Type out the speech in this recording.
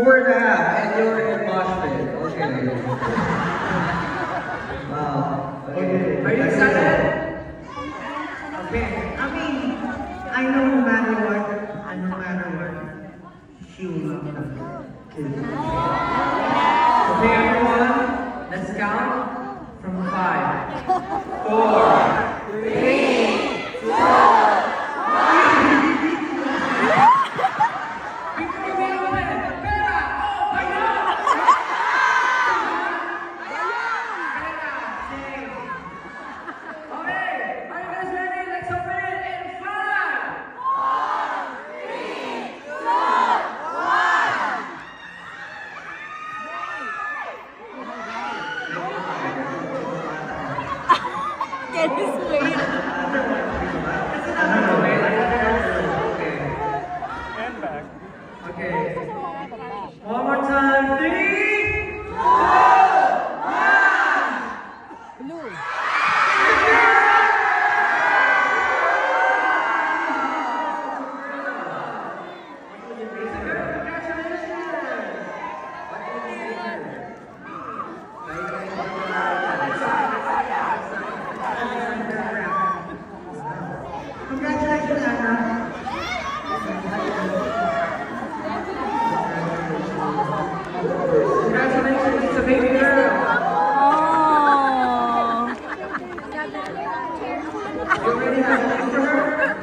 4.5, and you're in mosh pit. Okay. Wow. Okay. Are you excited? Okay. I mean, I know no matter what, she will not come. Okay, everyone, let's count from 5, 4, 3, 2, 1. Before we open, Pera, open up! Pera, sing. Okay, are you guys ready? Let's open it in 5, 4, 3, 2, 1. Get his way. Okay. One more time. 3, 2, 1. Blue. Congratulations, Anna. Congratulations, it's a baby girl. Oh. You already have a name for her?